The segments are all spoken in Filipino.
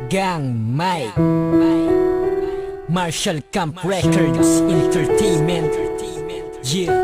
Gang Mike, Marshall Camp Records Entertainment. Yeah.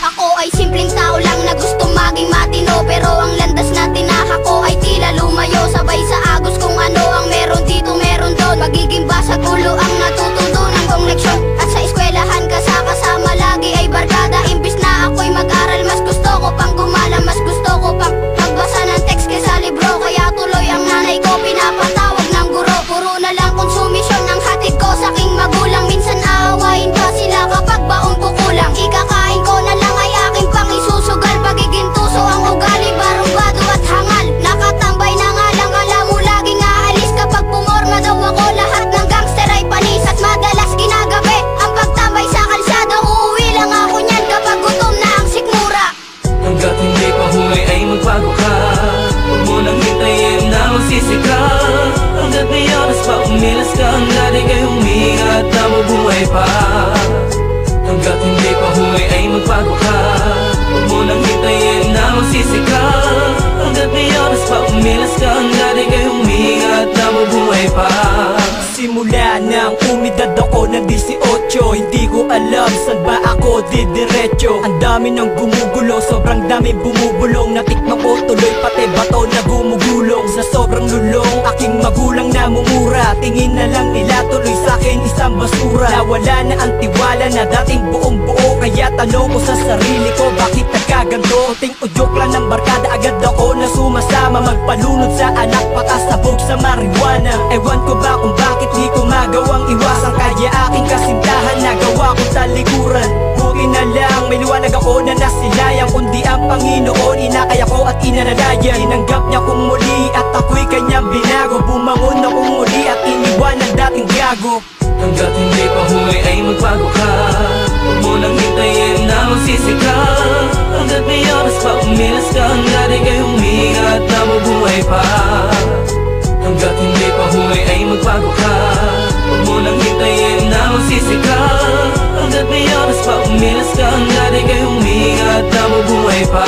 Ako ay simpleng tao lang na gusto maging matino, pero ang landas na tinahak ko ay tila lumayo. Sabay sa agos kung ano ang meron dito meron doon. Magiging basag ulo ang natututunan kong leksyon. At sa eskwelahan kasama lagi ay barkada. Imbis na ako'y mag-aral, mas gusto ko pang gumala. Mas gusto ko pang magbasa ng text kaysa libro. Kaya tuloy ang nanay ko pinapatawag ng guro. Puro na lang konsumisyon ang hatid ko sa aking magulang. Minsan aawain pa sila kapag baon ko kulang. Ikakain ko na lang ay aking pang isusugal. Pagiging tuso ang ugali, barumbado at hangal. Nakatambay na nga lang, alam mo laging aalis. Kapag pumorma daw ako, lahat ng gangster ay panis. At madalas ginagabi ang pagtambay sa kalsada. Uuwi lang ako niyan kapag gutom na ang sikmura. Hanggat hindi pa huli ay magbago ka. Huwag mo nang hintayin na magsisi ka. Hanggat may oras pa umilas ka, hanggat ika'y huminga at nabubuhay pa. Hanggat hindi pa huli ay magbago ka. Huwag mo nang hintayin na magsisi ka. Hanggat may oras pa umilas ka, hanggat ika'y huminga at nabubuhay pa. Simula nang umidad ako ng 18, hindi ko alam saan ba ako didiretso. Ang dami ng gumugulo, sobrang dami bumubulong. Natikman ko tuloy pati bato na gumugulong. Sa sobrang lulong, aking magulang namumura. Tingin na lang nila tuloy sa'kin isang basura. Nawala na ang tiwala na dating buong buo. Kaya tanong ko sa sarili ko, bakit nagkaganto? Ting udyok lang ng barkada, agad ako na sumasama. Magpalunod sa anak, pakasabog sa marijuana. Ewan ko ba kung bakit di ko magawang iwasan. Kaya aking kasintahan nagawa ko talikuran. Buti na lang may liwanag ako na nasilayang. Kundi ang Panginoon inakaya ko at inanalayan. Tinanggap niya kong muli at ako'y kanyang binago. Bumangon akong muli at iniwan ang dating gago. Hanggat hindi pa huli ay magbago ka. Huwag mo nang hintayin na magsisi ka. Hanggat may oras pa umilas ka, hanggat ika'y huminga at nabubuhay pa. Hanggat hindi pa huli ay magbago ka. Huwag mo nang hintayin na magsisi ka. Hanggat may oras pa umilas ka, hanggat ika'y huminga at nabubuhay pa.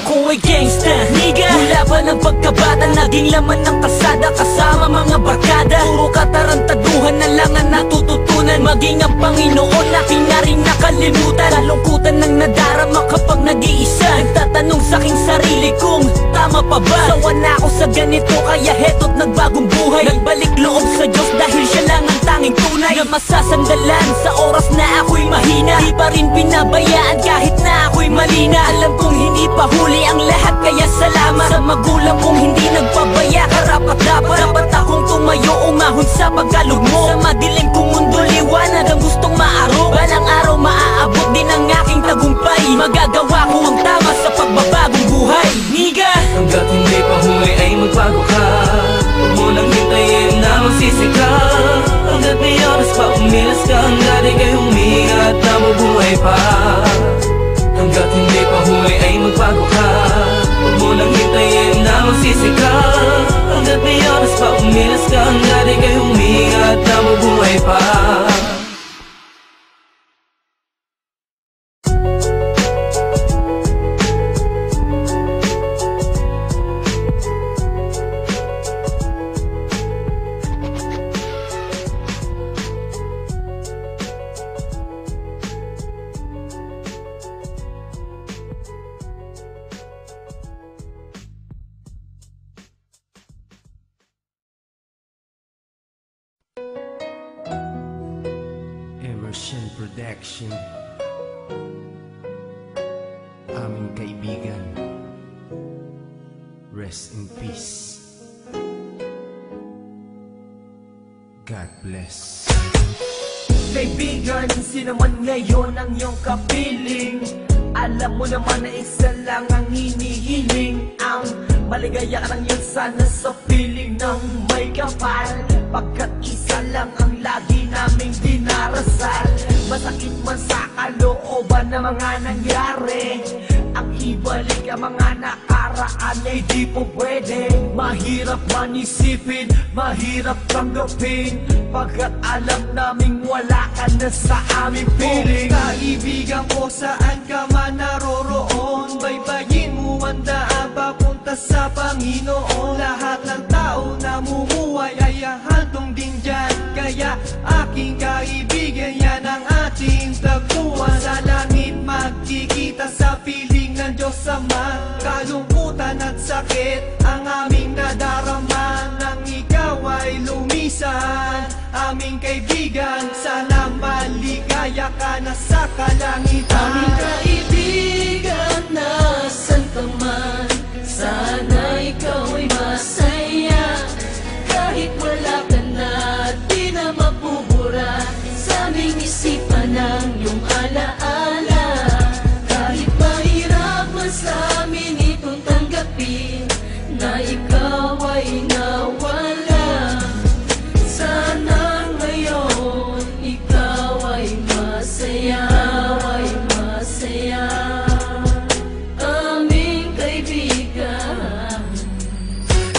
Ako ay gangsta, nigga. Mula pa ng pagkabata, naging laman ng kalsada kasama mga barkada. Puro katarantaduhan na lang ang natututunan. Maging ang Panginoon, aking na rin nakalimutan. Kalungkutan ng nadarama kapag nag-iisa. Nagtatanong sa'king sarili kong tama pa ba? Sawa na ako sa ganito, kaya heto't nagbagong buhay. Nagbalik loob sa Diyos dahil siya lang ang tanging tunay na masasandalan sa oras na ako'y mahina. Di pa rin pinabayaan kahit na ako'y malina. Alam kong hindi pa huli ang lahat, kaya salamat sa magulang kong hindi nagpabaya. Dapat akong tumayo, umahon sa pagkalugmo. Sa madilim kong mundo, liwanag ang gustong maaro. Balang araw maaabot din ang aking tagumpay. Magagawa ko ang tama sa pagbabagong buhay, niga. Hanggat hindi pa huli ay magbago ka. Huwag mo nang hintayin na magsisi ka. Hanggat may oras pa umilas ka, hanggat ika'y huminga at nabubuhay pa. Hanggat hindi pa huli ay magbago ka. Huwag mo nang hintayin na magsisi ka. Hanggat may oras pa umilas ka, hanggat ika'y huminga at nabubuhay pa. Emerson Production. Aming kaibigan, rest in peace. God bless. Kaibigan, sino man ngayon ang iyong kapiling? Alam mo naman na isa lang ang hinihiling. Ang maligaya ka lang yun sana sa piling ng may kapal. Pagkat isa lang ang lagi naming dinarasal. Masakit man sa kalooban na mga nangyari, ang ibalik ang mga nakaraan. nakaraan ay di po pwede. Mahirap man isipin, mahirap tanggapin, pagkat alam naming wala ka na sa aming piling. Kaibigan ko, saan ka man naroroon, baybayin mo ang daan papunta sa Panginoon. Lahat ng tao na mumuhay ay hantong din dyan, kaya aking kaibigan, yan ang ating tagpuan. Sa langit magkikita sa piling ng Diyos Ama, kalungkutan at sakit ang aming nadarama. Nang ikaw ay lumisan, aming kaibigan, sana maligaya ka na sa kalangitan. Aming kaibigan, nasan ka man, sana ikaw ay masaya. Kahit wala ka na, di na mapubura sa aming isipan ng iyong alaala. Kahit mahirap man sa amin itong tanggapin, na ikaw ay nawala. Sana ngayon ikaw ay masaya, aming kaibigan.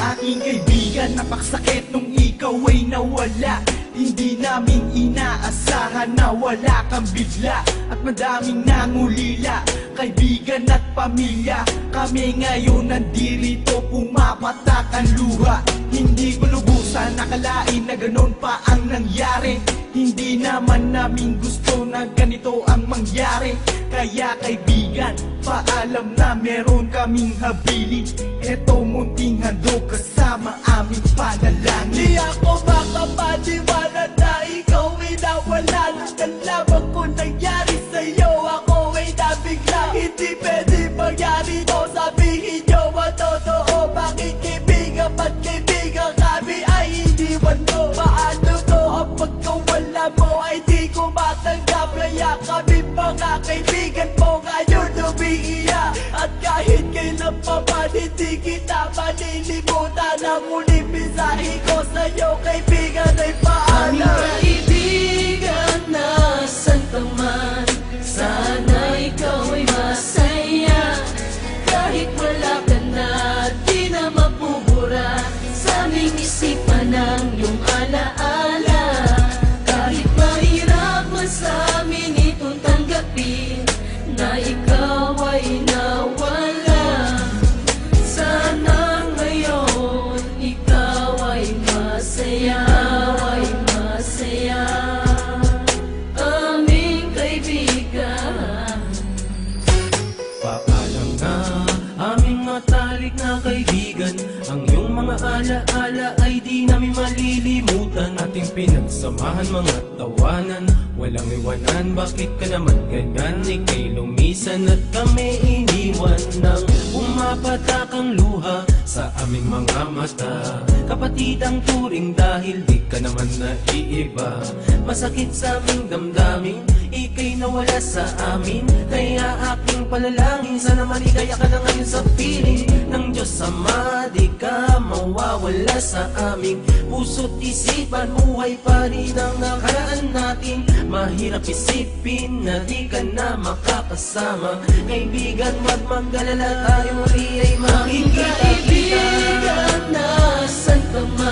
Aking kaibigan, napaksakit nung ikaw ay nawala. Hindi namin inaasahan na wala kang bigla, at madaming nangulila, kaibigan at pamilya. Kami ngayon nandirito, pumapatak ang luha. Hindi ko lubusan nakalain na ganon pa ang nangyari. Hindi naman namin gusto na ganito ang mangyari. Kaya kaibigan, paalam na meron kaming habilin. Eto munting handog kasama aming panalangin. Di ako makapaniwala na ikaw ay nawala. Nang lamang ko nangyari sa'yo, ako ay nabigla. Hindi pwede mangyari to, sabihin nyo ang totoo. Bakit kaibigan, ba't kaibigan kami ay iniwan mo? Paano to ang pagkawala mo ay di ko matanggap? Kaya kami mga kaibigan mo ngayon umiiyak, at kahit kailan pa man hindi kita malilimutan. Ang muling mensahe ko sa'yo kaibigan ay Aming paalam. kaibigan, nasan ka man, sana ikaw ay masaya. Kahit wala ka na, di na mapubura sa aming isipan ng iyong alaala. Kahit mahirap man sa amin itong tanggapin, na ikaw ay nawala. Sana ngayon ikaw ay masaya, aming kaibigan. Paalam na aming matalik na kaibigan, ang iyong mga alaala ay di namin malilimutan. Ating pinagsamahan mga tawanan, walang iwanan. Bakit ka naman ganyan? Ika'y lumisan at kami iniwan. Nang umapatak ang luha sa aming mga mata, kapatid ang turing dahil di ka naman naiiba. Masakit sa aming damdamin, ika'y nawala sa amin. Kaya aking panalangin, sana maligaya ka na ngayon sa piling ng Diyos Ama. Di ka mawawala sa aming puso't isipan. Buhay pa rin ang nakaraan natin. Mahirap isipin na di ka na makakasama. Kaibigan, wag mag-alala, tayo muli ay Aming makikita. kaibigan, nasan ka man,